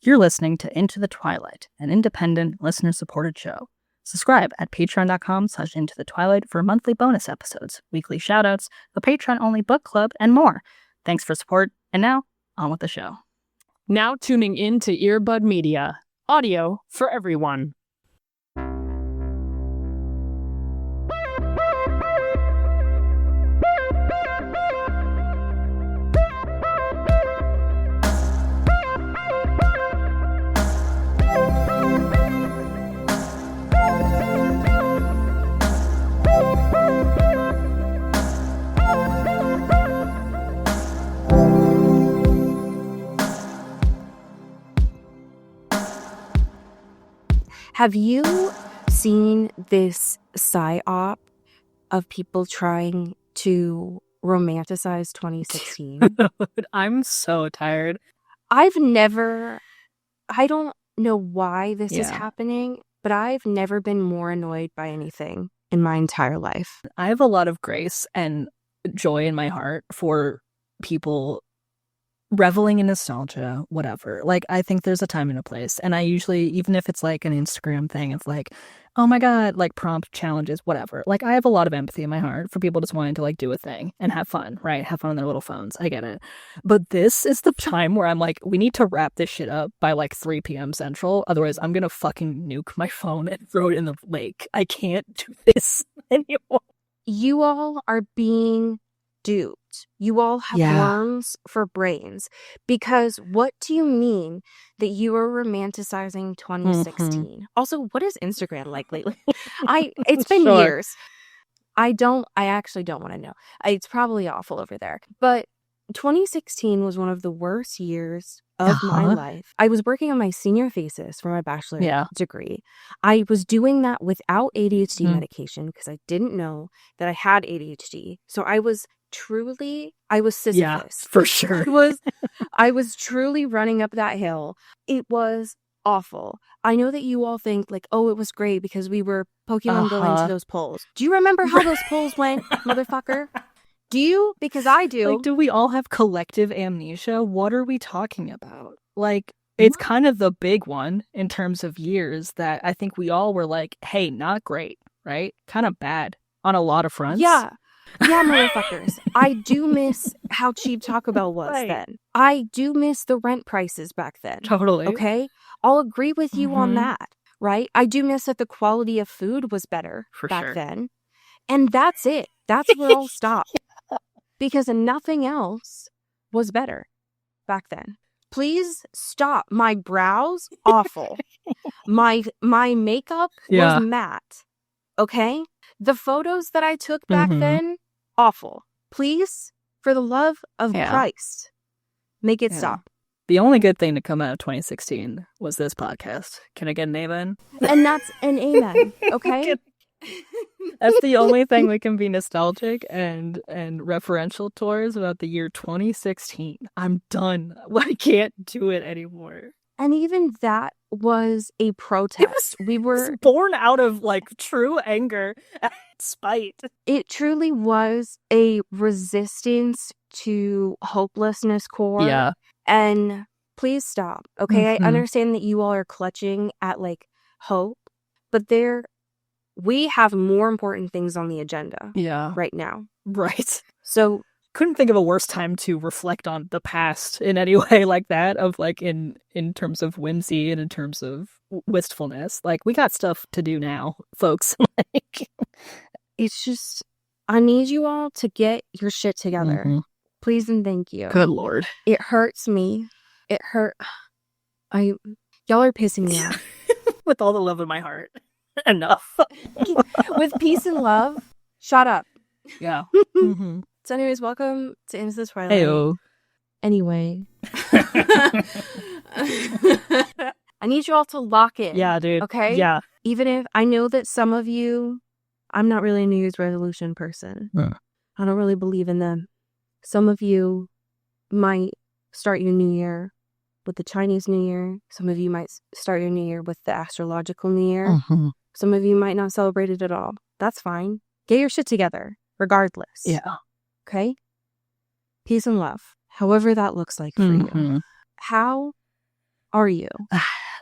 You're listening to Into the Twilight, an independent, listener-supported show. Subscribe at patreon.com/intothetwilight for monthly bonus episodes, weekly shoutouts, a Patreon-only book club, and more. Thanks for support, and now, on with the show. Now tuning in to Earbud Media, audio for everyone. Have you seen this psyop of people trying to romanticize 2016? I'm so tired. I don't know why this is happening, but I've never been more annoyed by anything in my entire life. I have a lot of grace and joy in my heart for people reveling in nostalgia, whatever. Like, I think there's a time and a place. And I usually, even if it's like an Instagram thing of like, oh my God, like prompt challenges, whatever. Like, I have a lot of empathy in my heart for people just wanting to like do a thing and have fun, right? Have fun on their little phones. I get it. But this is the time where I'm like, we need to wrap this shit up by like 3 p.m. Central. Otherwise, I'm going to fucking nuke my phone and throw it in the lake. I can't do this anymore. You all are being duped. You all have worms for brains. Because what do you mean that you are romanticizing 2016? Also, what is Instagram like lately? It's been years. I actually don't want to know. It's probably awful over there. But 2016 was one of the worst years of my life. I was working on my senior thesis for my bachelor's degree. I was doing that without ADHD medication because I didn't know that I had ADHD. So I was Sisyphus. Yeah, for sure. I was truly running up that hill. It was awful. I know that you all think like, oh, it was great because we were Pokemon going to those polls. Do you remember how those polls went, motherfucker? Do you? Because I do. Like, do we all have collective amnesia? What are we talking about? Like, it's kind of the big one in terms of years that I think we all were like, hey, not great, right? Kind of bad on a lot of fronts. Yeah, motherfuckers. I do miss how cheap Taco Bell was then. I do miss the rent prices back then. Totally. Okay? I'll agree with you on that, right? I do miss that the quality of food was better back then. And that's it. That's where I'll stop. Because nothing else was better back then. Please stop. My brows, awful. My makeup was matte. Okay? The photos that I took back then, awful. Please, for the love of Christ, make it stop. The only good thing to come out of 2016 was this podcast. Can I get an amen? And that's an amen, okay? That's the only thing we can be nostalgic and referential towards about the year 2016. I'm done. I can't do it anymore. And even that was a protest. It was born out of like true anger and spite. It truly was a resistance to hopelessness core. Yeah. And please stop. Okay, I understand that you all are clutching at like hope, but we have more important things on the agenda right now. Right. So couldn't think of a worse time to reflect on the past in any way like that, of like in terms of whimsy and in terms of wistfulness. Like, we got stuff to do now, folks. Like, it's just, I need you all to get your shit together. Please and thank you. Good Lord. It hurts me. Y'all are pissing me off. With all the love in my heart. Enough. With peace and love. Shut up. Yeah. So anyways, welcome to Into the Twilight. Heyo. Anyway. I need you all to lock in. Yeah, dude. Okay? Yeah. Even if I know that some of you, I'm not really a New Year's resolution person. I don't really believe in them. Some of you might start your new year with the Chinese New Year. Some of you might start your new year with the astrological New Year. Some of you might not celebrate it at all. That's fine. Get your shit together, regardless. Yeah. Okay? Peace and love. However that looks like for you. How are you?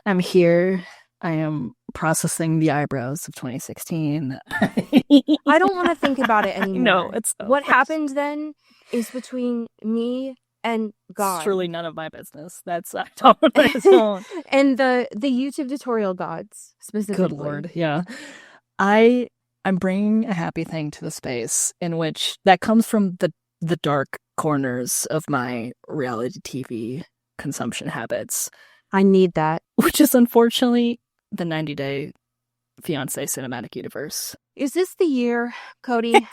I'm here. I am processing the eyebrows of 2016. I don't want to think about it anymore. No, it's so what gross. happened then is between me and God. It's truly none of my business. That's on its own. And the YouTube tutorial gods specifically. Good Lord, yeah. I'm bringing a happy thing to the space in which that comes from the dark corners of my reality TV consumption habits. I need that. Which is unfortunately the 90-Day Fiancé cinematic universe. Is this the year, Cody?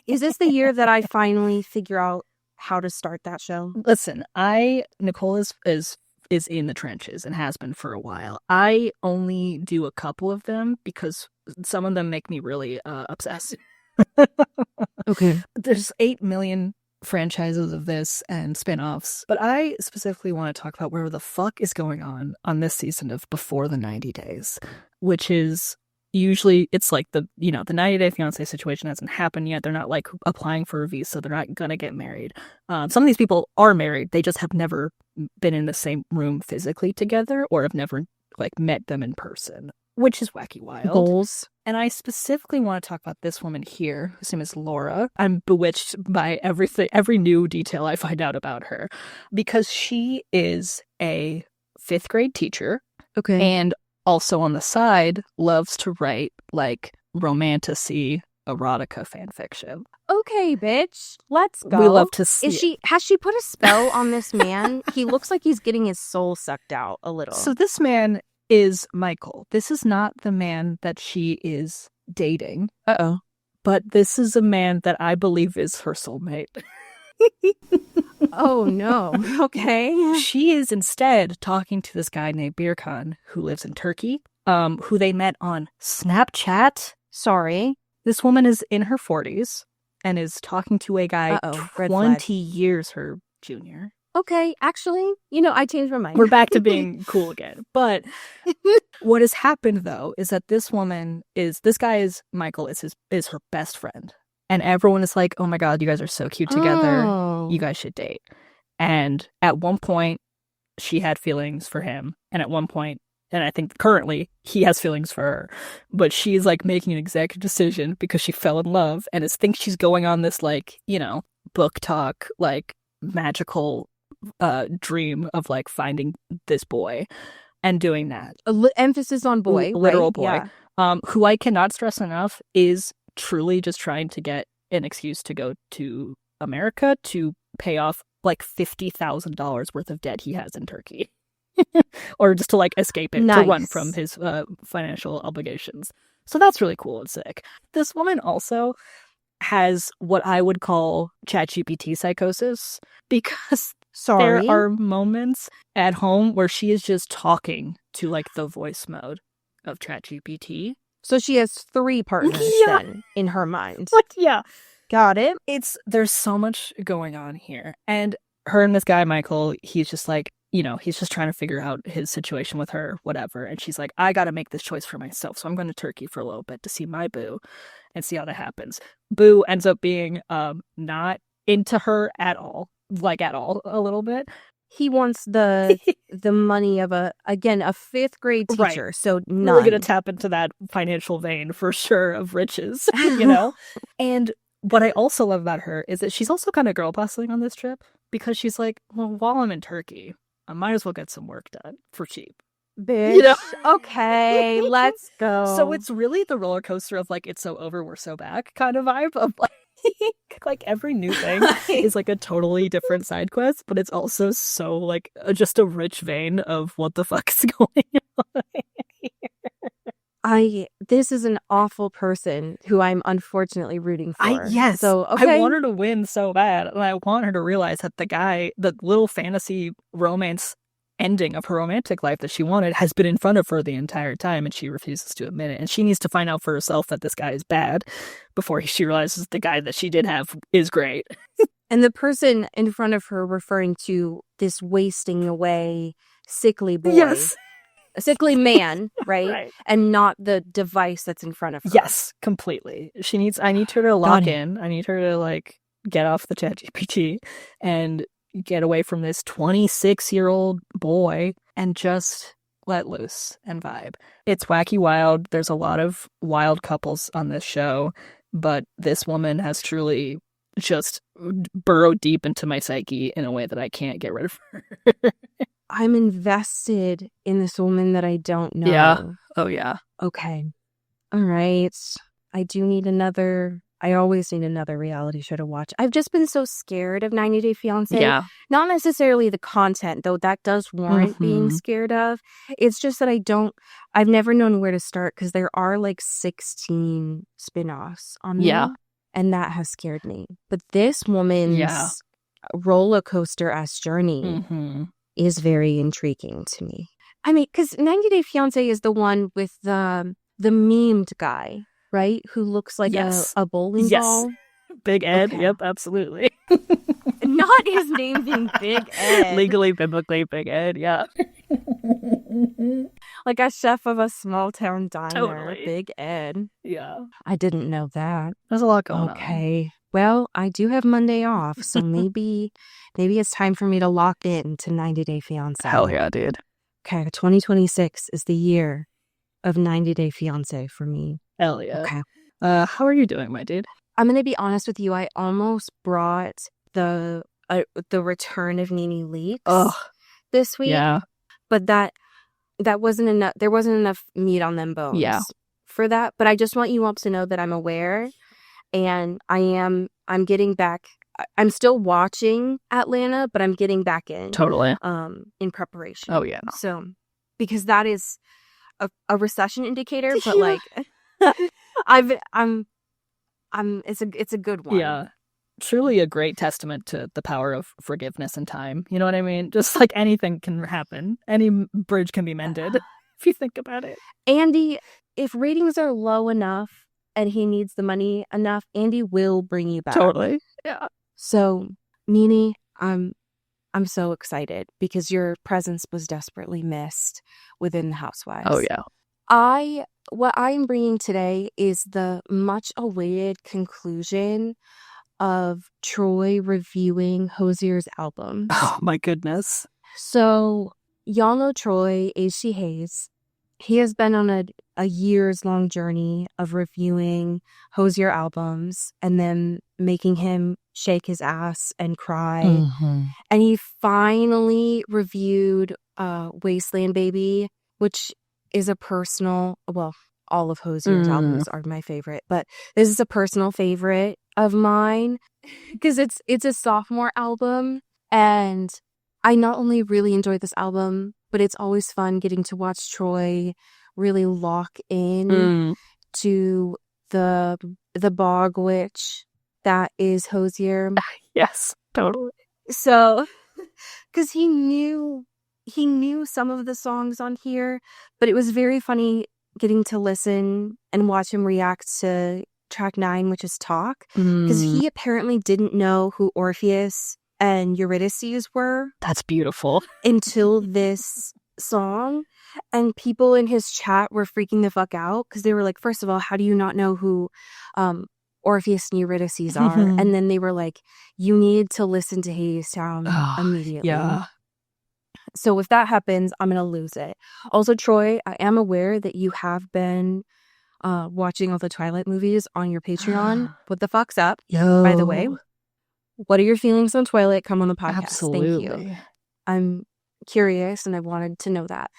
Is this the year that I finally figure out how to start that show? Listen, Nicole is in the trenches and has been for a while. I only do a couple of them because some of them make me really obsessed. Okay. There's 8 million franchises of this and spin-offs, but I specifically want to talk about where the fuck is going on this season of Before the 90 Days, which is usually it's like the 90-Day Fiancé situation hasn't happened yet. They're not like applying for a visa. They're not gonna get married. Some of these people are married. They just have never been in the same room physically together or have never like met them in person, which is wacky wild. Goals. And I specifically want to talk about this woman here, whose name is Laura. I'm bewitched by every new detail I find out about her, because she is a 5th grade teacher. Okay. And also on the side loves to write like romanticy erotica fan fiction. Okay, bitch. Let's go. We love to see. Has she put a spell on this man? He looks like he's getting his soul sucked out a little. So this man is Michael. This is not the man that she is dating. Uh-oh. But this is a man that I believe is her soulmate. Oh, no. Okay. She is instead talking to this guy named Birkan, who lives in Turkey, who they met on Snapchat. Sorry. This woman is in her 40s and is talking to a guy 20 years her junior. Okay, actually, I changed my mind. We're back to being cool again. But what has happened, though, is that this guy is Michael, is her best friend. And everyone is like, oh my God, you guys are so cute together. Oh. You guys should date. And at one point, she had feelings for him. And at one point, and I think currently, he has feelings for her. But she's like making an executive decision because she fell in love and thinks she's going on this like, book talk, like magical dream of like finding this boy and doing that. Emphasis on boy. Literal right? boy. Yeah. Who I cannot stress enough is truly just trying to get an excuse to go to America to pay off like $50,000 worth of debt he has in Turkey. Or just to like escape it, to run from his financial obligations. So that's really cool and sick. This woman also has what I would call ChatGPT psychosis, because there are moments at home where she is just talking to like the voice mode of ChatGPT. So she has 3 partners then in her mind. Yeah. Got it. There's so much going on here. And her and this guy, Michael, he's just like, he's just trying to figure out his situation with her, whatever. And she's like, I got to make this choice for myself. So I'm going to Turkey for a little bit to see my boo and see how that happens. Boo ends up being not into her at all, a little bit. He wants the money of a 5th grade teacher. Right. So none. Really going to tap into that financial vein for sure of riches, And what I also love about her is that she's also kind of girl bossing on this trip, because she's like, well, while I'm in Turkey, I might as well get some work done for cheap. Bitch. Okay, let's go. So it's really the roller coaster of like, it's so over, we're so back kind of vibe of like every new thing is like a totally different side quest, but it's also so like just a rich vein of what the fuck is going on here. This is an awful person who I'm unfortunately rooting for. Yes. So okay. I want her to win so bad, and I want her to realize that the little fantasy romance ending of her romantic life that she wanted has been in front of her the entire time, and she refuses to admit it. And she needs to find out for herself that this guy is bad before she realizes the guy that she did have is great. And the person in front of her referring to this wasting away sickly boy. Yes. A sickly man, right? Right. And not the device that's in front of her. Yes, completely. I need her to lock in. I need her to like get off the ChatGPT and get away from this 26-year-old boy and just let loose and vibe. It's wacky wild. There's a lot of wild couples on this show, but this woman has truly just burrowed deep into my psyche in a way that I can't get rid of her. I'm invested in this woman that I don't know. Yeah. Oh, yeah. Okay. All right. I always need another reality show to watch. I've just been so scared of 90 Day Fiancé. Yeah. Not necessarily the content, though that does warrant being scared of. It's just that I've never known where to start because there are like 16 spin-offs on them. Yeah. And that has scared me. But this woman's roller coaster-ass journey is very intriguing to me. I mean, because 90 Day Fiancé is the one with the memed guy, right? Who looks like a bowling ball. Big Ed. Okay. Yep, absolutely. Not his name being Big Ed. Legally, biblically, Big Ed. Yeah. Like a chef of a small town diner. Totally. Big Ed. Yeah. I didn't know that. There's a lot going on. Okay. Well, I do have Monday off, so maybe it's time for me to lock in to 90 Day Fiancé. Hell yeah, dude. Okay, 2026 is the year of 90 Day Fiancé for me. Hell yeah. Okay. How are you doing, my dude? I'm going to be honest with you. I almost brought the return of Nene Leakes this week. Yeah. But that wasn't enough. There wasn't enough meat on them bones for that. But I just want you all to know that I'm aware, and I'm getting back. I'm still watching Atlanta, but I'm getting back in. Totally. In preparation. Oh yeah. So, because that is a recession indicator, but like, it's a good one. Yeah. Truly a great testament to the power of forgiveness and time. You know what I mean? Just like anything can happen. Any bridge can be mended if you think about it. Andy, if ratings are low enough and he needs the money enough, Andy will bring you back. Totally. Yeah. So, Nene, I'm so excited because your presence was desperately missed within the Housewives. Oh yeah. What I'm bringing today is the much awaited conclusion of Troy reviewing Hozier's albums. Oh my goodness. So, y'all know Troy, H.C. Hayes. He has been on a years-long journey of reviewing Hozier albums and then making him shake his ass and cry. And he finally reviewed Wasteland Baby, which is a personal, well, all of Hozier's albums are my favorite, but this is a personal favorite of mine because it's a sophomore album, and I not only really enjoy this album, but it's always fun getting to watch Troy really lock in to the bog witch that is Hozier. Yes, totally. So, because he knew some of the songs on here, but it was very funny getting to listen and watch him react to track 9, which is Talk, because he apparently didn't know who Orpheus and Eurydice were. That's beautiful. Until this song. And people in his chat were freaking the fuck out because they were like, first of all, how do you not know who Orpheus and Eurydice are? And then they were like, you need to listen to Hades Town immediately. Yeah. So if that happens, I'm going to lose it. Also, Troy, I am aware that you have been watching all the Twilight movies on your Patreon. What the fuck's up? Yo. By the way, what are your feelings on Twilight? Come on the podcast. Absolutely. Thank you. I'm curious and I wanted to know that.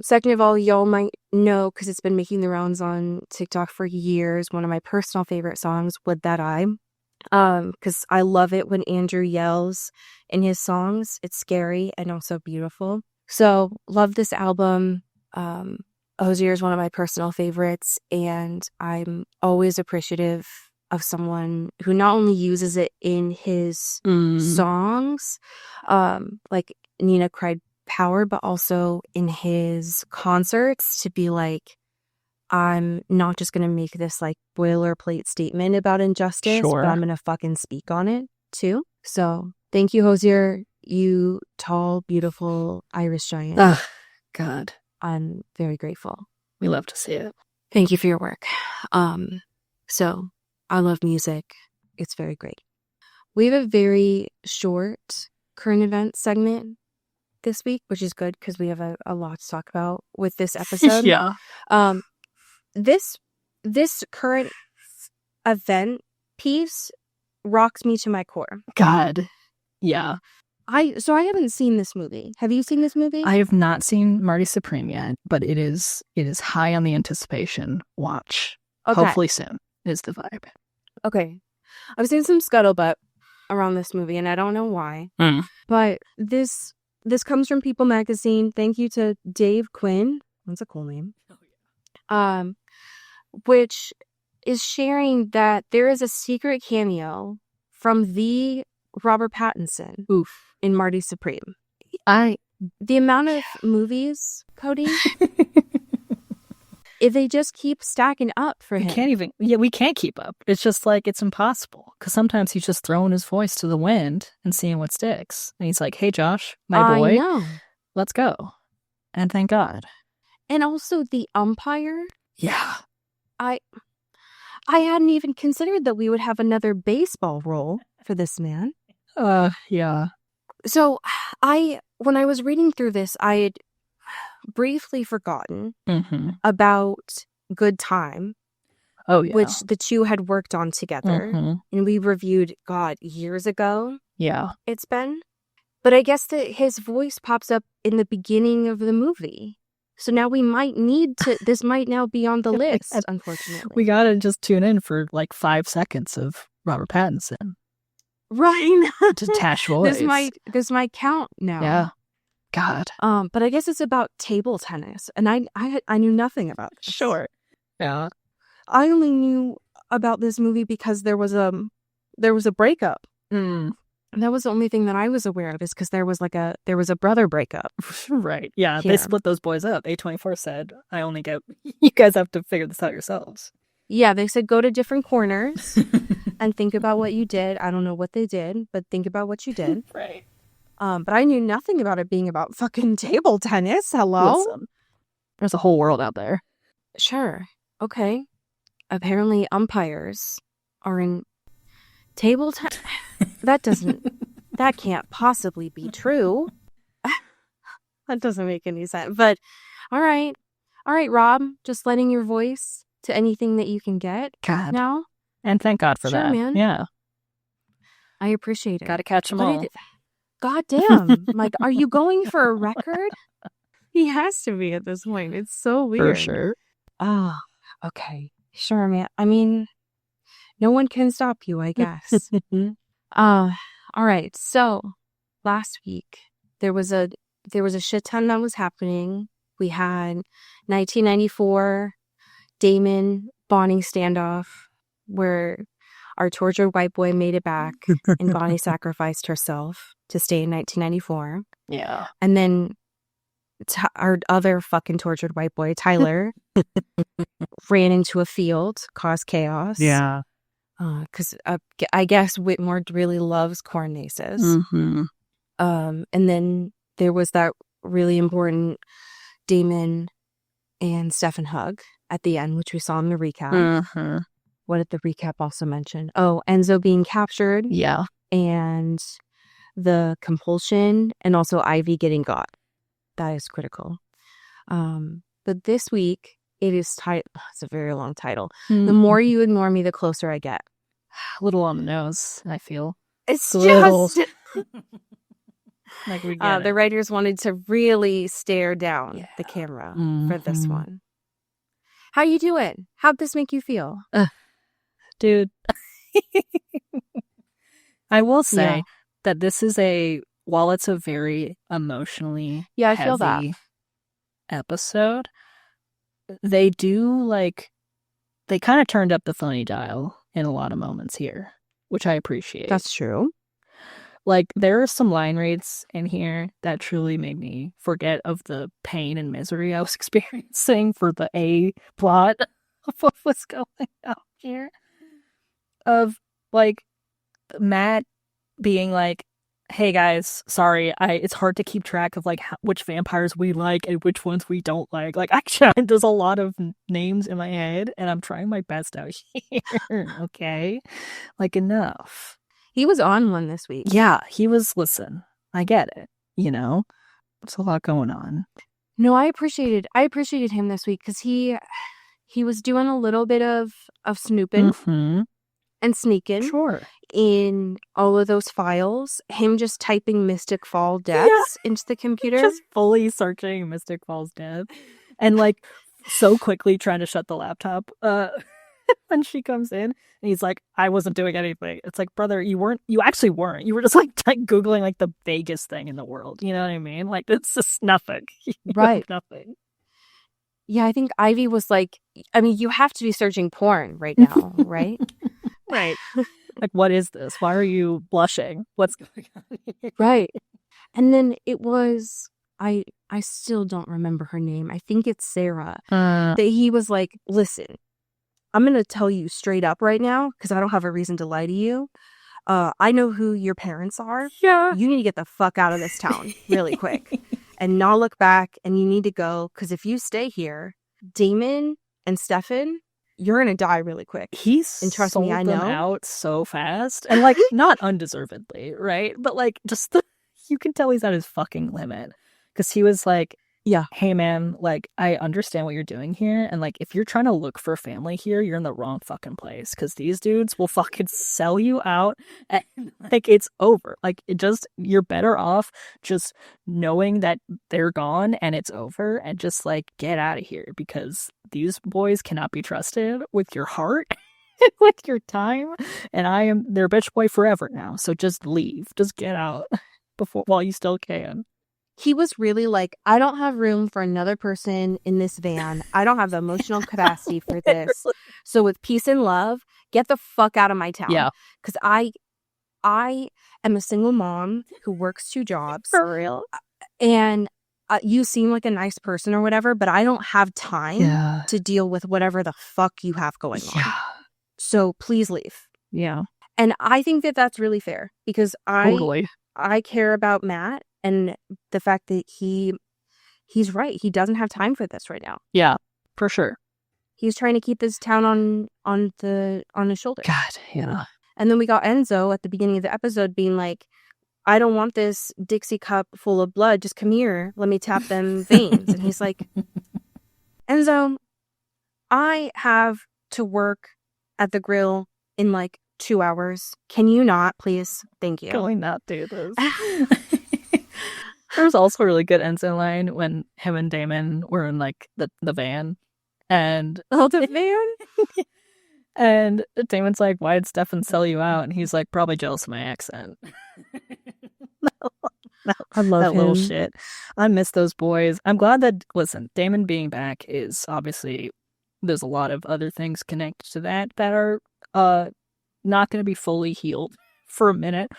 Second of all, y'all might know, because it's been making the rounds on TikTok for years, one of my personal favorite songs, Would That I. Because I love it when Andrew yells in his songs. It's scary and also beautiful. So love this album. Hozier is one of my personal favorites, and I'm always appreciative of someone who not only uses it in his songs, like Nina cried Power, but also in his concerts, to be like, I'm not just going to make this like boilerplate statement about injustice, but I'm going to fucking speak on it too. So thank you, Hozier, you tall, beautiful Irish giant. Oh, God. I'm very grateful. We love to see it. Thank you for your work. So I love music. It's very great. We have a very short current event segment this week, which is good because we have a lot to talk about with this episode. Yeah. This current event piece rocks me to my core. God. Yeah. I haven't seen this movie. Have you seen this movie? I have not seen Marty Supreme yet, but it is high on the anticipation watch. Okay. Hopefully soon is the vibe. Okay. I've seen some scuttlebutt around this movie, and I don't know why. But this comes from People Magazine. Thank you to Dave Quinn. That's a cool name. Which is sharing that there is a secret cameo from the Robert Pattinson in Marty Supreme. The amount of movies, Cody, if they just keep stacking up for him. We can't keep up. It's just like, it's impossible. Because sometimes he's just throwing his voice to the wind and seeing what sticks. And he's like, hey, Josh, my boy, I know. Let's go. And thank God. And also the umpire. Yeah. I hadn't even considered that we would have another baseball role for this man. Yeah. So when I was reading through this, I had briefly forgotten about Good Time. Oh, yeah. Which the two had worked on together. And we reviewed, years ago. Yeah. It's been. But I guess that his voice pops up in the beginning of the movie. So now we might need to, this might now be on the list, unfortunately. We gotta just tune in for like 5 seconds of Robert Pattinson. Right. Detached voice. This might count now. Yeah. God. But I guess it's about table tennis. And I knew nothing about this. Sure. Yeah. I only knew about this movie because there was a breakup. And that was the only thing that I was aware of, is because there was a brother breakup. Right. Yeah. Here. They split those boys up. A24 said, you guys have to figure this out yourselves. Yeah. They said, go to different corners and think about what you did. I don't know what they did, but think about what you did. Right. But I knew nothing about it being about fucking table tennis. Hello? Listen, there's a whole world out there. Sure. Okay. Apparently umpires are in table tennis. That can't possibly be true. That doesn't make any sense. But all right, Rob, just letting your voice to anything that you can get. God. Now. And thank God for Sure, that. Man. Yeah. I appreciate it. Gotta catch them all. God damn. Like, are you going for a record? He has to be at this point. It's so weird. For sure. Oh, okay. Sure, man. I mean, no one can stop you, I guess. All right. So last week there was a shit ton that was happening. We had 1994 Damon Bonnie standoff where our tortured white boy made it back and Bonnie sacrificed herself to stay in 1994. Yeah. And then our other fucking tortured white boy, Tyler, ran into a field, caused chaos. Yeah. Because I guess Whitmore really loves corn maces. And then there was that really important Damon and Stefan hug at the end, which we saw in the recap. What did the recap also mention? Oh, Enzo being captured. Yeah. And the compulsion, and also Ivy getting got. That is critical. But this week, it's a very long title. The more you ignore me, the closer I get. A little on the nose, I feel. It's just... like we get the writers wanted to really stare down the camera for this one. How you doing? How'd this make you feel? Dude. I will say that this is while it's a very emotionally I feel that episode, they kind of turned up the funny dial in a lot of moments here, which I appreciate. That's true. Like, there are some line reads in here that truly made me forget of the pain and misery I was experiencing for the A plot of what was going on here. Of, like, Matt being like, hey guys, sorry, it's hard to keep track of, like, which vampires we like and which ones we don't like. Like, actually, there's a lot of names in my head, and I'm trying my best out here, okay? Like, enough. He was on one this week. Yeah, he was, listen, I get it. It's a lot going on. No, I appreciated him this week because he was doing a little bit of snooping and sneaking Sure. in all of those files. Him just typing Mystic Fall deaths into the computer. Just fully searching Mystic Falls death. And like so quickly trying to shut the laptop when she comes in. And he's like, I wasn't doing anything. It's like, brother, you actually weren't. You were just like Googling like the vaguest thing in the world. You know what I mean? Like, it's just nothing. Right. Nothing. Yeah, I think Ivy was like, I mean, you have to be searching porn right now, right? Right. Like, what is this? Why are you blushing? What's going on? Right. And then it was, I still don't remember her name. I think it's Sarah. That he was like, listen, I'm going to tell you straight up right now because I don't have a reason to lie to you. I know who your parents are. Yeah. You need to get the fuck out of this town really quick and not look back. And you need to go because if you stay here, Damon and Stefan, you're going to die really quick. And trust me, I know. Them out so fast. And like, not undeservedly, right? But like, just you can tell he's at his fucking limit. Because he was like, yeah, hey man, like, I understand what you're doing here. And like, if you're trying to look for family here, you're in the wrong fucking place. Because these dudes will fucking sell you out. And like, it's over. Like, you're better off just knowing that they're gone and it's over. And just like, get out of here. Because these boys cannot be trusted with your heart. With your time. And I am their bitch boy forever now. So just leave. Just get out while you still can. He was really like, I don't have room for another person in this van. I don't have the emotional capacity for this. So with peace and love, get the fuck out of my town. Yeah. Because I am a single mom who works 2 jobs. For real. And you seem like a nice person or whatever, but I don't have time to deal with whatever the fuck you have going on. So please leave. Yeah. And I think that that's really fair because Totally. I care about Matt. And the fact that he's right. He doesn't have time for this right now. Yeah, for sure. He's trying to keep this town on his shoulders. God, yeah. And then we got Enzo at the beginning of the episode being like, I don't want this Dixie cup full of blood. Just come here. Let me tap them veins. And he's like, Enzo, I have to work at the grill in like 2 hours. Can you not, please? Thank you. Can we not do this? There was also a really good Enzo line when him and Damon were in like the van. And the van? And Damon's like, why did Stefan sell you out? And he's like, probably jealous of my accent. I love that him. little shit. I miss those boys. I'm glad that, listen, Damon being back is obviously, there's a lot of other things connected to that are not going to be fully healed for a minute.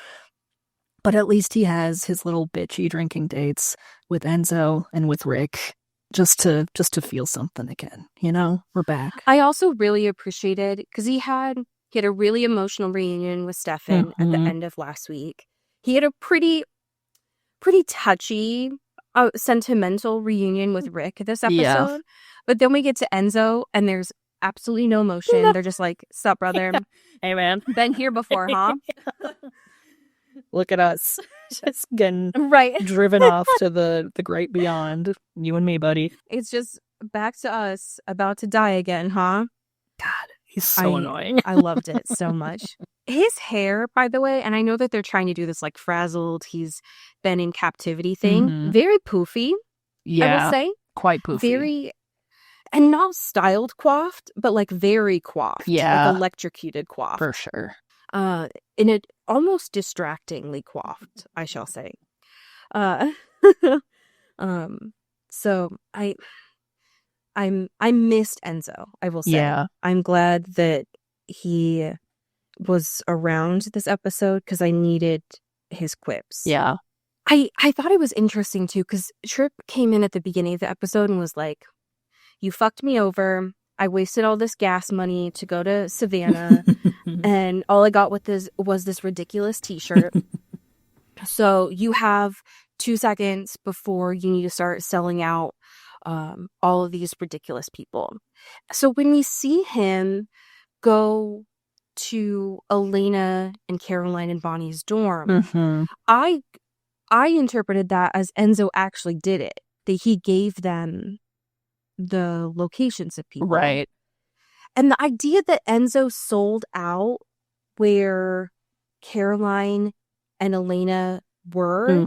But at least he has his little bitchy drinking dates with Enzo and with Rick just to feel something again. We're back. I also really appreciated because he had a really emotional reunion with Stefan at the end of last week. He had a pretty touchy, sentimental reunion with Rick this episode. Yeah. But then we get to Enzo and there's absolutely no emotion. No. They're just like, sup, brother? Yeah. Hey, man. Been here before, huh? Look at us, just getting right driven off to the great beyond. You and me, buddy. It's just back to us, about to die again, huh? God, he's so annoying. I loved it so much. His hair, by the way, and I know that they're trying to do this like frazzled, he's been in captivity thing. Very poofy, I will say. Quite poofy. Very, and not styled coiffed, but like very coiffed. Yeah. Like electrocuted coiffed. For sure. In it almost distractingly coiffed, I shall say. So I missed Enzo, I will say. Yeah. I'm glad that he was around this episode because I needed his quips. Yeah. I thought it was interesting too because Trip came in at the beginning of the episode and was like, you fucked me over. I wasted all this gas money to go to Savannah and all I got was this ridiculous t-shirt. So you have 2 seconds before you need to start selling out all of these ridiculous people. So when we see him go to Elena and Caroline and Bonnie's dorm, I I interpreted that as Enzo actually did it. That he gave them the locations of people. Right. And the idea that Enzo sold out where Caroline and Elena were,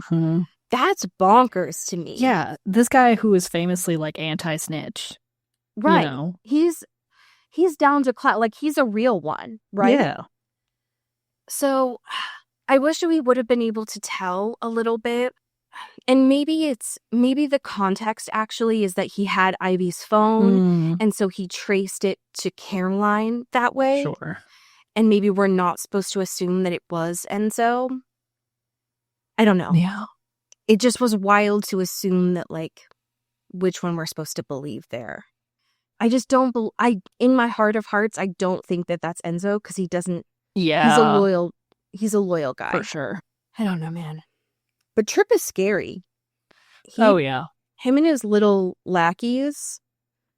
that's bonkers to me. Yeah, this guy who is famously like anti-snitch. Right. You know? He's down to class. Like, he's a real one, right? Yeah. So I wish we would have been able to tell a little bit. And maybe the context actually is that he had Ivy's phone, and so he traced it to Caroline that way. Sure. And maybe we're not supposed to assume that it was Enzo. I don't know. Yeah. It just was wild to assume that, like, which one we're supposed to believe there. I just don't in my heart of hearts, I don't think that that's Enzo, because he doesn't. Yeah. He's a loyal guy. For sure. I don't know, man. But Trip is scary. Oh, yeah. Him and his little lackeys,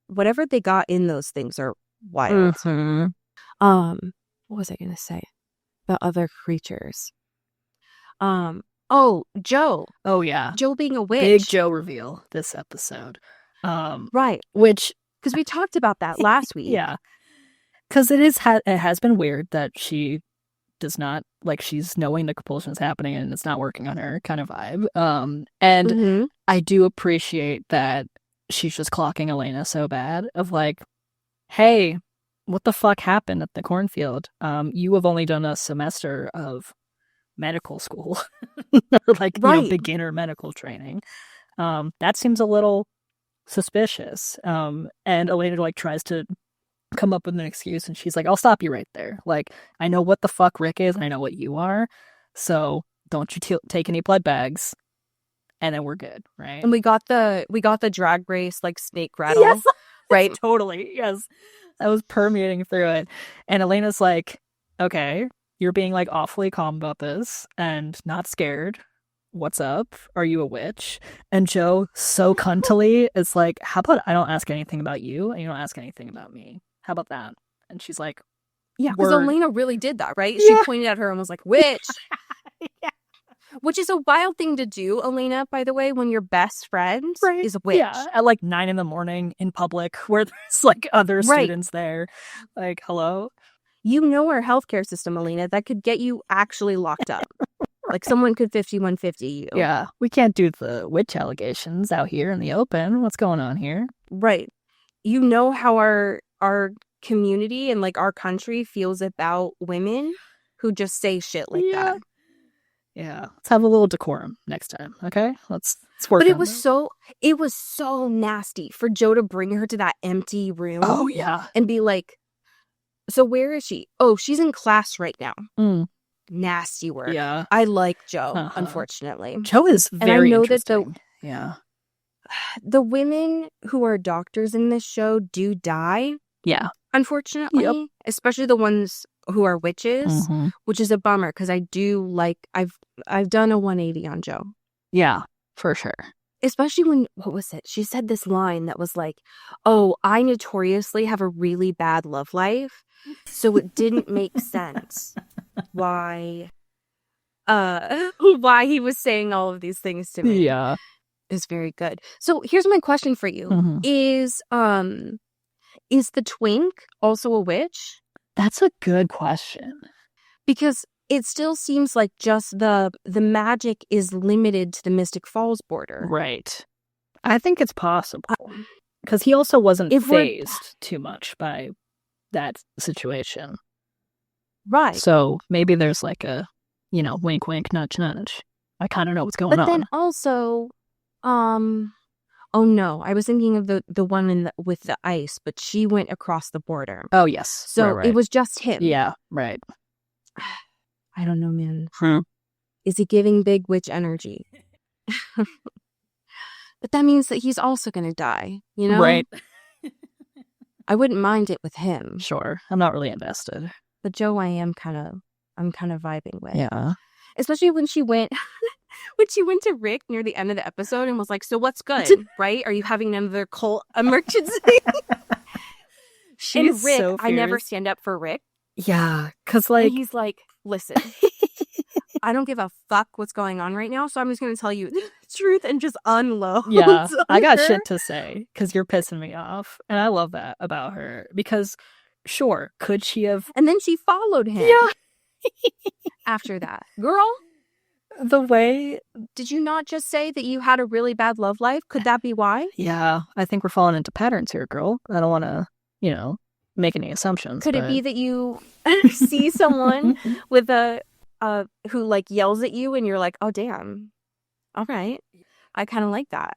whatever they got in those things are wild. What was I going to say? The other creatures. Joe. Oh, yeah. Joe being a witch. Big Joe reveal this episode. Right. Which... Because we talked about that last week. Yeah. Because it has been weird that she does not, like, she's knowing the compulsion is happening and it's not working on her kind of vibe. And I do appreciate that she's just clocking Elena so bad of like, hey, what the fuck happened at the cornfield? You have only done a semester of medical school or like, beginner medical training. That seems a little suspicious. And Elena like tries to come up with an excuse, and she's like, I'll stop you right there. Like, I know what the fuck Rick is, and I know what you are, so don't you take any blood bags, and then we're good, right? And we got the drag race like snake rattle. Yes. Right? Totally, yes. That was permeating through it. And Elena's like, okay, you're being like awfully calm about this and not scared. What's up? Are you a witch? And Joe, so cuntily, is like, how about I don't ask anything about you, and you don't ask anything about me? How about that? And she's like, yeah, because Elena really did that, right? Yeah. She pointed at her and was like, witch. Yeah. Which is a wild thing to do, Elena, by the way, when your best friend is a witch. Yeah, at like 9 a.m. in public where there's like other students there. Like, hello? You know our healthcare system, Elena, that could get you actually locked up. Like, someone could 5150 you. Yeah, we can't do the witch allegations out here in the open. What's going on here? Right. You know how our community and like our country feels about women who just say shit like that. Yeah. Let's have a little decorum next time, okay? Let's work. But it was so nasty for Joe to bring her to that empty room. Oh yeah. And be like, so where is she? Oh, she's in class right now. Nasty work. Yeah. I like Joe, unfortunately. Joe is very interesting. The women who are doctors in this show do die. Yeah. Unfortunately. Especially the ones who are witches, which is a bummer because I do like, I've done a 180 on Joe. Yeah, for sure. Especially when, what was it? She said this line that was like, oh, I notoriously have a really bad love life. So it didn't make sense why he was saying all of these things to me. Yeah. Is very good. So here's my question for you. Is the twink also a witch? That's a good question. Because it still seems like just the magic is limited to the Mystic Falls border. Right. I think it's possible. Because he also wasn't fazed too much by that situation. Right. So maybe there's like a, wink, wink, nudge, nudge. I kind of know what's going on. But then also, oh no, I was thinking of the one with the ice, but she went across the border. Oh, yes. So right. It was just him. Yeah, right. I don't know, man. Is he giving big witch energy? But that means that he's also going to die, Right. I wouldn't mind it with him. Sure. I'm not really invested. But Joe, I'm kind of vibing with. Yeah. Especially when she went to Rick near the end of the episode and was like, so what's good, right? Are you having another cult emergency? And Rick, so I never stand up for Rick. Yeah, because like... And he's like, listen, I don't give a fuck what's going on right now, so I'm just going to tell you the truth and just unload. Yeah, I got her. shit to say because you're pissing me off. And I love that about her because, sure, could she have... And then she followed him. Yeah. After that. Girl, The way... did you not just say that you had a really bad love life? Could that be why? Yeah, I think we're falling into patterns here, girl. I don't want to, make any assumptions. Could it be that you see someone with a who like yells at you and you're like, oh damn, all right, I kind of like that?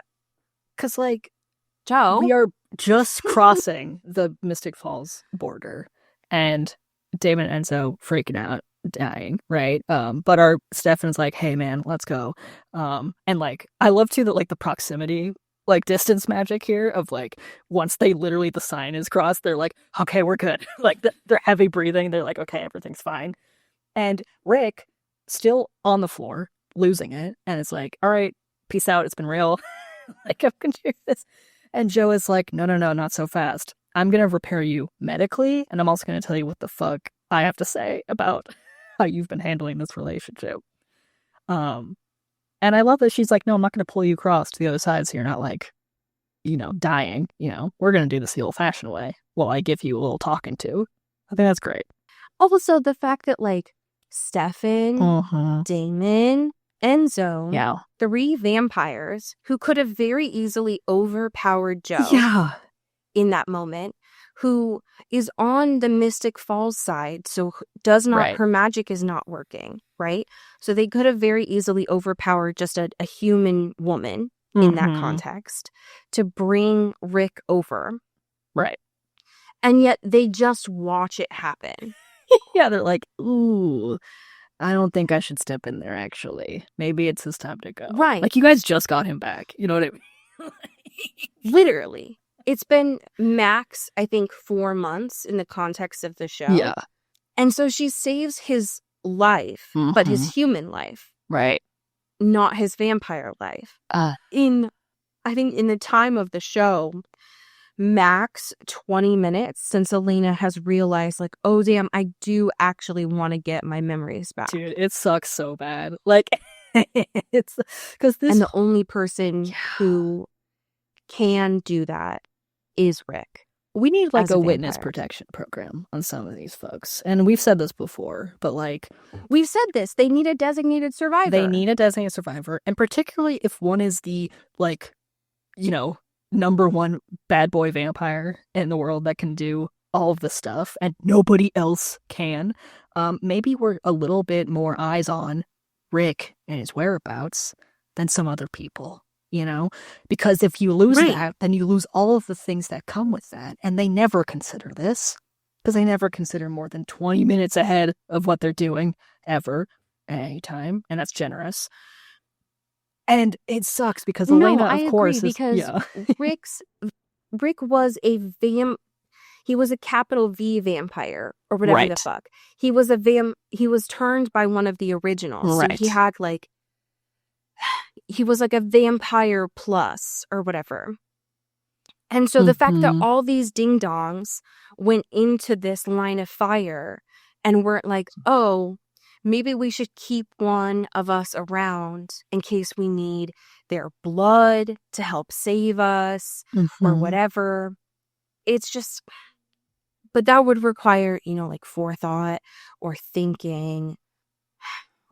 Because like Joe, we are just crossing the Mystic Falls border, and Damon and Enzo freaking out, dying, right? But our Stefan's like, hey man, let's go. And like I love too that like the proximity, like distance magic here of like once they literally the sign is crossed, they're like, okay, we're good. Like they're heavy breathing, they're like, okay, everything's fine. And Rick still on the floor losing it, and it's like, all right, peace out, it's been real. Like I'm gonna do this. And Joe is like, no, not so fast. I'm gonna repair you medically, and I'm also gonna tell you what the fuck I have to say about how you've been handling this relationship. And I love that she's like, no, I'm not going to pull you across to the other side so you're not like, dying. We're going to do this the old-fashioned way while I give you a little talking to. I think that's great. also the fact that like Stefan, Damon, Enzo, Yeah. 3 vampires who could have very easily overpowered Joe Yeah. in that moment, who is on the Mystic Falls side, so does not, Right. her magic is not working, right? So they could have very easily overpowered just a human woman in that context to bring Rick over. Right. And yet they just watch it happen. Yeah, they're like, ooh, I don't think I should step in there, actually. Maybe it's his time to go. Right. Like, you guys just got him back. You know what I mean? Literally. It's been max, I think, 4 months in the context of the show. Yeah. And so she saves his life, but his human life, Right. not his vampire life. I think in the time of the show, max 20 minutes since Elena has realized, like, oh, damn, I do actually want to get my memories back. Dude, it sucks so bad. Like, it's because this... And the only person who can do that is Rick. We need like as a a witness vampire. protection program on some of these folks. And we've said this before, but like We've said this. They need a designated survivor. they need a designated survivor. And particularly if one is the like, number one bad boy vampire in the world that can do all of the stuff and nobody else can. Maybe we're a little bit more eyes on Rick and his whereabouts than some other people. Because if you lose that, then you lose all of the things that come with that. And they never consider this because they never consider more than 20 minutes ahead of what they're doing ever at any time. And that's generous. And it sucks because Elena, of course, because Rick was he was a capital V vampire or whatever the fuck. He was he was turned by one of the originals. Right. So he had like, he was like a vampire plus or whatever. And so the fact that all these ding-dongs went into this line of fire and weren't like, oh, maybe we should keep one of us around in case we need their blood to help save us or whatever. It's just, but that would require, like forethought or thinking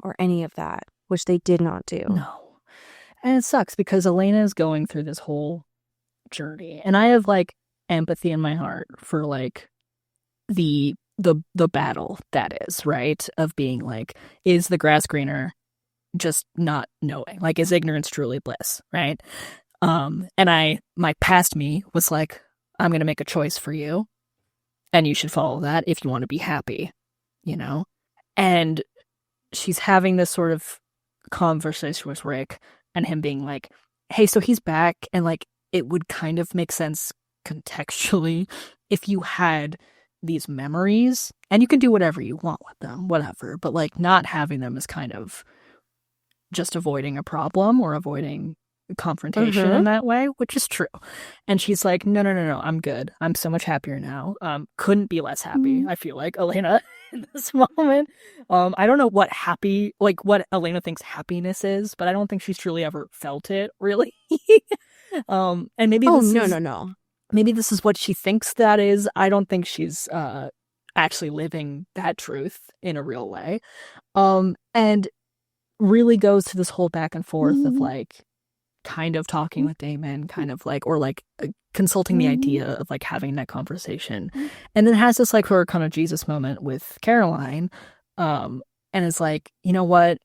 or any of that, which they did not do. No. And it sucks because Elena is going through this whole journey. And I have like empathy in my heart for like the battle that is, right? Of being like, is the grass greener? Just not knowing. Like, is ignorance truly bliss, right? And my past me was like, I'm gonna make a choice for you. And you should follow that if you want to be happy, And she's having this sort of conversation with Rick and him being like, hey, so he's back, and like it would kind of make sense contextually if you had these memories, and you can do whatever you want with them, whatever, but like not having them is kind of just avoiding a problem or avoiding confrontation in that way, which is true. And she's like, no, I'm good. I'm so much happier now. Couldn't be less happy. I feel like Elena in this moment. I don't know what Elena thinks happiness is, but I don't think she's truly ever felt it really. And maybe no. Maybe this is what she thinks that is. I don't think she's actually living that truth in a real way. And really goes to this whole back and forth of like kind of talking with Damon, kind of like, or like consulting the idea of like having that conversation. And then has this like her kind of Jesus moment with Caroline, and is like, you know what?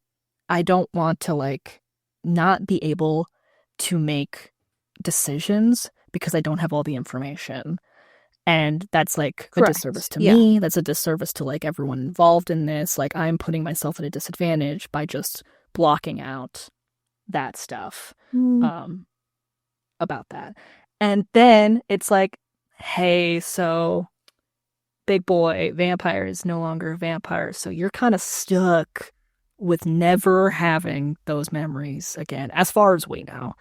I don't want to like not be able to make decisions because I don't have all the information. And that's like a disservice to me. That's a disservice to like everyone involved in this. Like I'm putting myself at a disadvantage by just blocking out that stuff about that. And then it's like, hey, so big boy, vampire is no longer a vampire. So you're kind of stuck with never having those memories again, as far as we know,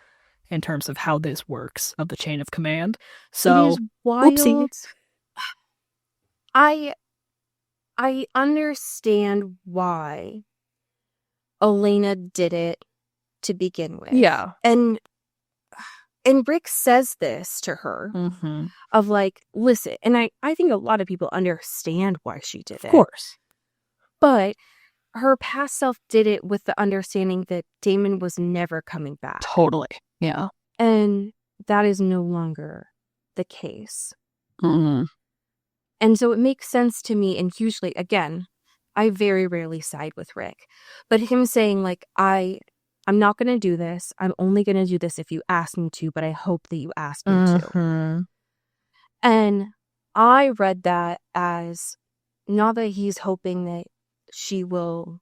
in terms of how this works of the chain of command. So, it is wild. Oopsie. I understand why Elena did it to begin with. Yeah. And Rick says this to her of like, listen, and I think a lot of people understand why she did it. Of course. But her past self did it with the understanding that Damon was never coming back. Totally. Yeah. And that is no longer the case. Mm-hmm. And so it makes sense to me, and hugely, again, I very rarely side with Rick. But him saying, like, I'm not going to do this. I'm only going to do this if you ask me to, but I hope that you ask me to. And I read that as not that he's hoping that she will,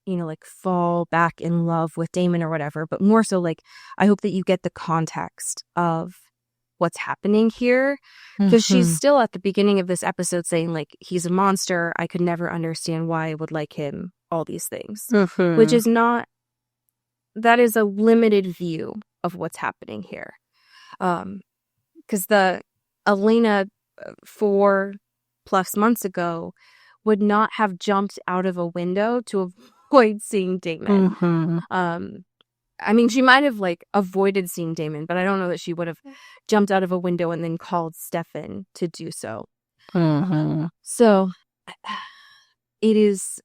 you know, like fall back in love with Damon or whatever, but more so like, I hope that you get the context of what's happening here. Because she's still at the beginning of this episode saying like, he's a monster. I could never understand why I would like him. All these things, which is not, that is a limited view of what's happening here. Because the Elena 4+ months ago would not have jumped out of a window to avoid seeing Damon. I mean, she might have like avoided seeing Damon, but I don't know that she would have jumped out of a window and then called Stefan to do so. So it is,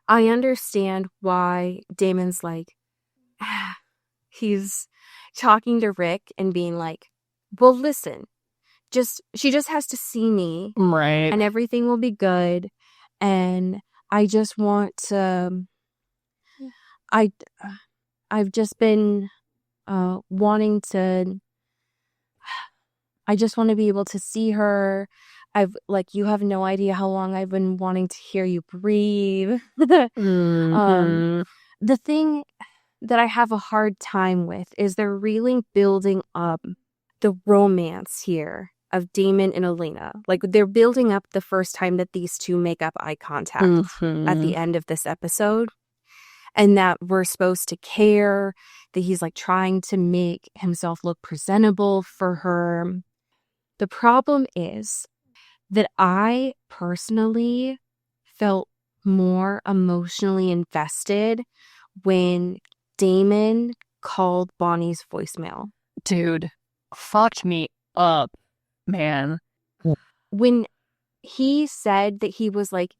I understand why Damon's like, he's talking to Rick and being like, well, listen, she just has to see me. Right. And everything will be good. And I just want to, I've just been wanting to, I just want to be able to see her. You have no idea how long I've been wanting to hear you breathe. The thing that I have a hard time with is they're really building up the romance here of Damon and Elena. Like they're building up the first time that these two make up eye contact at the end of this episode. And that we're supposed to care, that he's like trying to make himself look presentable for her. The problem is that I personally felt more emotionally invested when Damon called Bonnie's voicemail. Dude, fucked me up, man. When he said that he was like,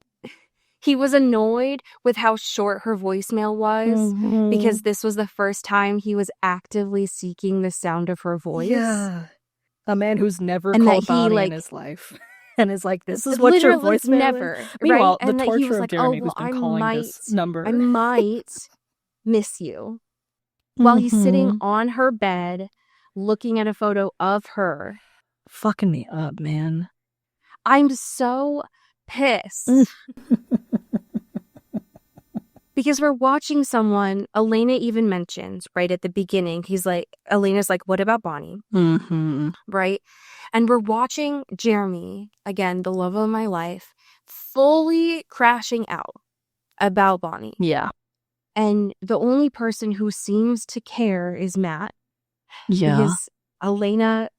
he was annoyed with how short her voicemail was because this was the first time he was actively seeking the sound of her voice. Yeah. A man who's never called Bonnie in his life. And is like, this is what your voicemail never, is. Meanwhile, right? the torture of Jeremy who's been calling this number. I might miss you. While he's sitting on her bed looking at a photo of her. Fucking me up, man. I'm so pissed. Because we're watching someone, Elena even mentions right at the beginning, Elena's like, what about Bonnie? Right? And we're watching Jeremy, again, the love of my life, fully crashing out about Bonnie. Yeah. And the only person who seems to care is Matt. Yeah. Because Elena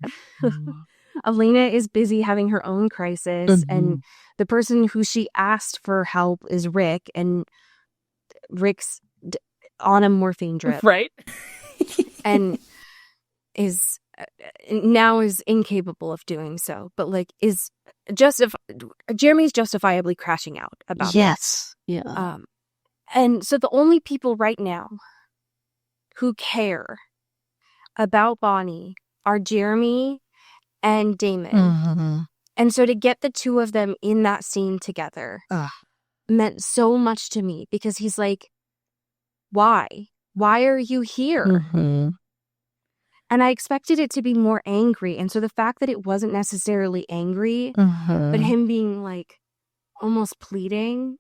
is busy having her own crisis, and the person who she asked for help is Rick, and Rick's on a morphine drip. Right. And is now is incapable of doing so, but like Jeremy's justifiably crashing out about yes. it. Yeah. And so the only people right now who care about Bonnie are Jeremy and Damon. And so to get the two of them in that scene together meant so much to me, because he's like, why? Why are you here? And I expected it to be more angry. And so the fact that it wasn't necessarily angry, but him being like almost pleading.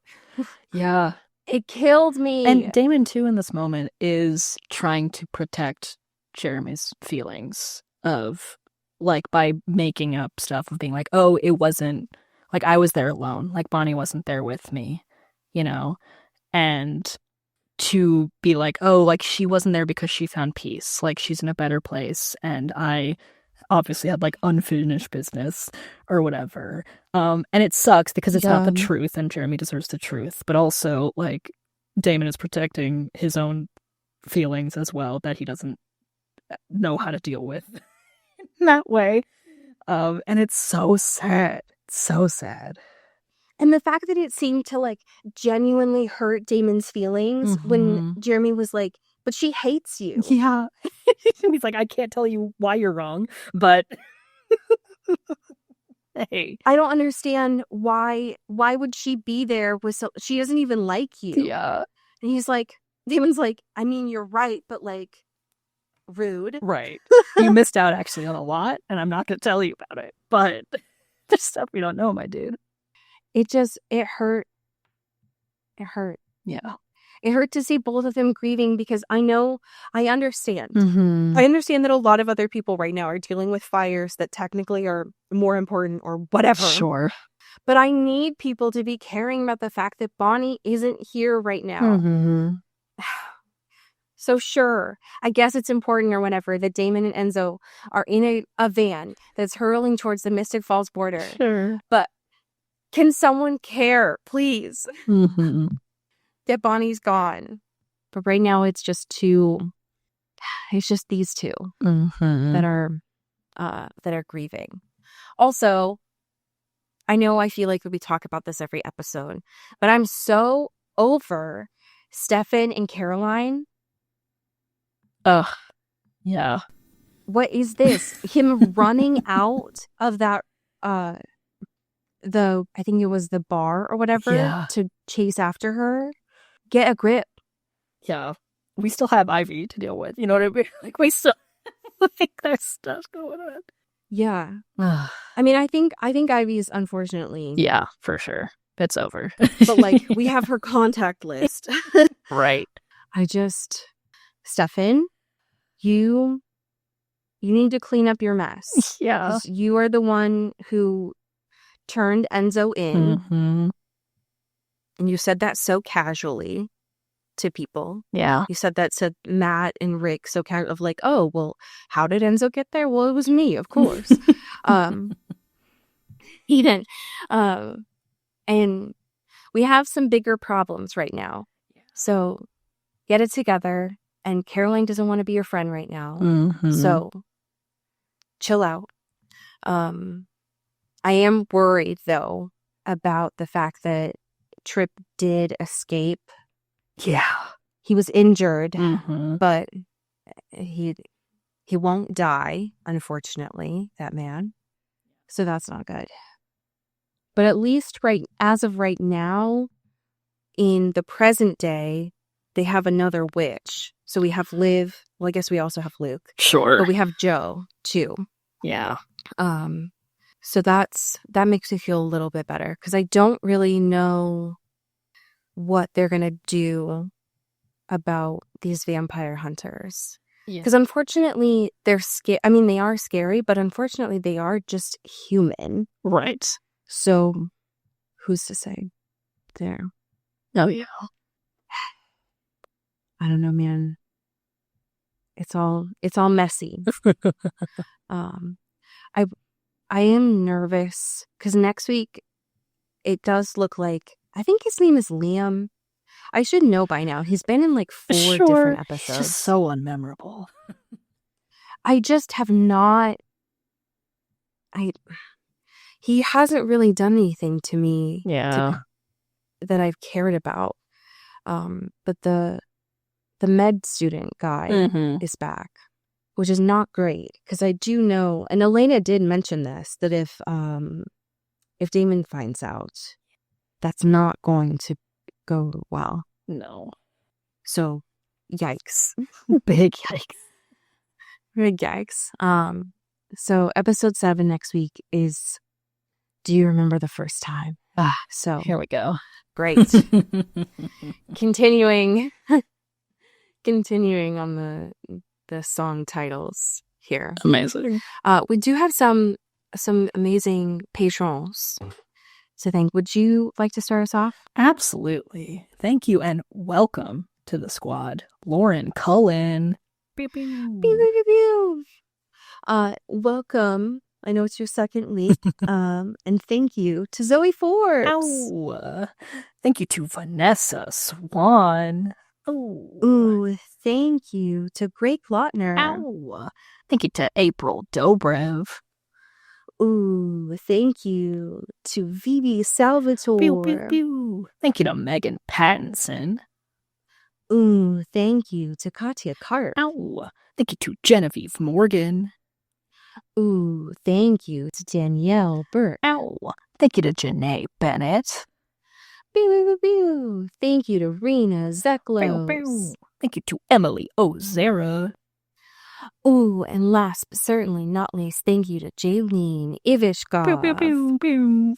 Yeah. It killed me. And Damon, too, in this moment is trying to protect Jeremy's feelings of, like, by making up stuff of being like, oh, it wasn't, like, I was there alone. Like, Bonnie wasn't there with me, you know? And to be like, oh, like, she wasn't there because she found peace. Like, she's in a better place. And I obviously had, like, unfinished business or whatever. And it sucks because it's not the truth, and Jeremy deserves the truth. But also, like, Damon is protecting his own feelings as well that he doesn't know how to deal with in that way. And it's so sad. It's so sad. And the fact that it seemed to, like, genuinely hurt Damon's feelings when Jeremy was like, but she hates you. Yeah. He's like, I can't tell you why you're wrong, but hey. I don't understand why would she be there with she doesn't even like you. Yeah. And he's like, Damon's like, I mean, you're right, but like, rude. Right. You missed out actually on a lot, and I'm not going to tell you about it, but there's stuff we don't know, my dude. It hurt. It hurt. Yeah. It hurt to see both of them grieving, because I understand. I understand that a lot of other people right now are dealing with fires that technically are more important or whatever. Sure. But I need people to be caring about the fact that Bonnie isn't here right now. So sure, I guess it's important or whatever that Damon and Enzo are in a van that's hurling towards the Mystic Falls border. Sure. But can someone care, please? That Bonnie's gone. But right now it's just these two that are grieving. Also, I know I feel like we talk about this every episode, but I'm so over Stefan and Caroline. Ugh. Yeah. What is this? Him running out of that I think it was the bar or whatever to chase after her. Get a grip. Yeah. We still have Ivy to deal with. You know what I mean? Like, we still think there's stuff going on. Yeah. I mean, I think Ivy is unfortunately. Yeah, for sure. It's over. But like, we have her contact list. Right. Stefan, you need to clean up your mess. Yeah. You are the one who turned Enzo in. And you said that so casually to people. Yeah. You said that to Matt and Rick so casual of like, oh, well, how did Enzo get there? Well, it was me, of course. He didn't. And we have some bigger problems right now. So get it together. And Caroline doesn't want to be your friend right now. So chill out. I am worried, though, about the fact that Tripp did escape. Yeah. He was injured, but he won't die, unfortunately, that man. So that's not good. But at least as of right now, in the present day, they have another witch. So we have Liv. Well, I guess we also have Luke. Sure. But we have Joe, too. Yeah. So that makes me feel a little bit better, because I don't really know what they're going to do about these vampire hunters. Because unfortunately, they're scary. I mean, they are scary, but unfortunately, they are just human. Right. So who's to say there? Oh, yeah. I don't know, man. It's all messy. I am nervous because next week it does look like, I think his name is Liam. I should know by now. He's been in like 4 different episodes. He's just so unmemorable. I just have not. He hasn't really done anything to me. Yeah. That I've cared about. But the med student guy is back, which is not great because I do know, and Elena did mention this, that if Damon finds out, that's not going to go well. No. So, yikes. Big yikes. Big yikes. So episode 7 next week is, do you remember the first time? So here we go. Great. Continuing on the song titles here. Amazing. We do have some amazing patrons to thank. Would you like to start us off? Absolutely. Thank you and welcome to the squad. Lauren Cullen. Pew, pew, pew, pew. Welcome. I know it's your second week. And thank you to Zoe Forbes. Ow. Thank you to Vanessa Swan. Oh. Ooh, thank you to Greg Lautner. Ow. Thank you to April Dobrev. Ooh, thank you to Vivi Salvatore. Pew, pew, pew. Thank you to Megan Pattinson. Ooh, thank you to Katya Karp. Ow. Thank you to Genevieve Morgan. Ooh, thank you to Danielle Burke. Ow. Thank you to Janae Bennett. Pew, pew, pew. Thank you to Rena Zeklos. Pew, pew. Thank you to Emily Ozera. Ooh, and last but certainly not least, thank you to Jaylene Ivishkov. Pew, pew, pew, pew.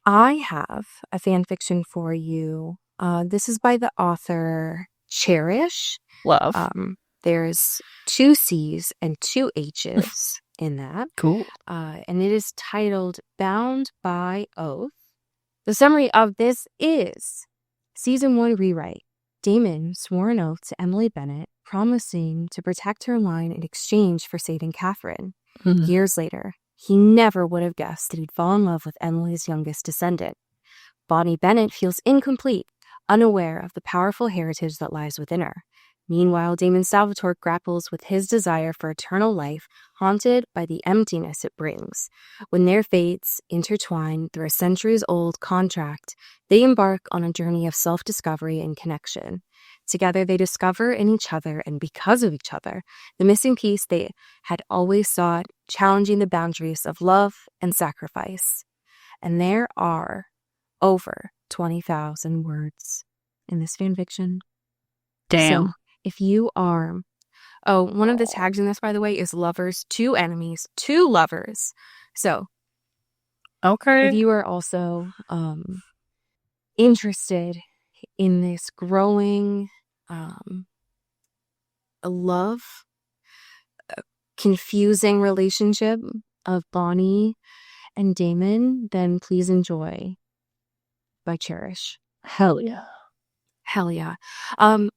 I have a fan fiction for you. This is by the author Cherish. Love. There's 2 C's and 2 H's in that. Cool. And it is titled Bound by Oath. The summary of this is Season 1 rewrite. Damon swore an oath to Emily Bennett, promising to protect her line in exchange for saving Catherine. Years later, he never would have guessed that he'd fall in love with Emily's youngest descendant. Bonnie Bennett feels incomplete, unaware of the powerful heritage that lies within her. Meanwhile, Damon Salvatore grapples with his desire for eternal life, haunted by the emptiness it brings. When their fates intertwine through a centuries-old contract, they embark on a journey of self-discovery and connection. Together, they discover in each other, and because of each other, the missing piece they had always sought, challenging the boundaries of love and sacrifice. And there are over 20,000 words in this fanfiction. Damn. So, if you are... Oh, one of the tags in this, by the way, is lovers, 2 enemies, 2 lovers. So, Okay. if you are also interested in this growing love, confusing relationship of Bonnie and Damon, then please enjoy by Cherish. Hell yeah. Hell yeah.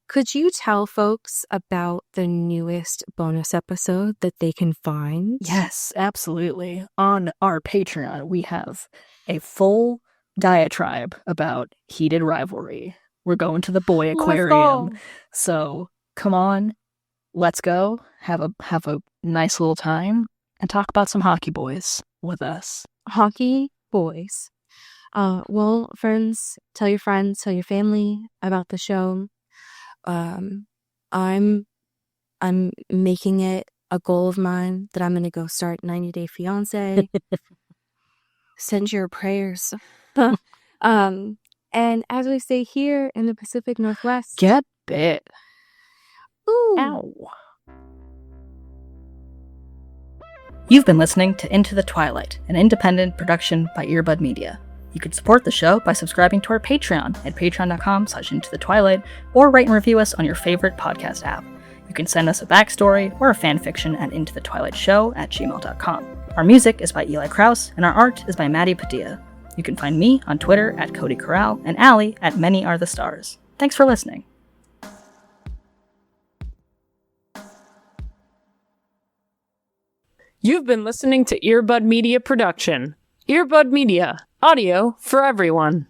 Could you tell folks about the newest bonus episode that they can find? Yes, absolutely. On our Patreon, we have a full diatribe about heated rivalry. We're going to the boy aquarium. So come on, let's go. Have a nice little time and talk about some hockey boys with us. Hockey boys. Well, friends, tell your family about the show. I'm making it a goal of mine that I'm going to go start 90 Day Fiancé. Send your prayers. And as we say here in the Pacific Northwest, Get bit. ooh. Ow. You've been listening to Into the Twilight, an independent production by Earbud Media. You can support the show by subscribing to our Patreon at patreon.com/intothetwilight or rate and review us on your favorite podcast app. You can send us a backstory or a fanfiction at intothetwilightshow@gmail.com. Our music is by Eli Krause, and our art is by Maddie Padilla. You can find me on Twitter at Cody Corral and Allie at Many Are the Stars. Thanks for listening. You've been listening to Earbud Media Production. Earbud Media, audio for everyone.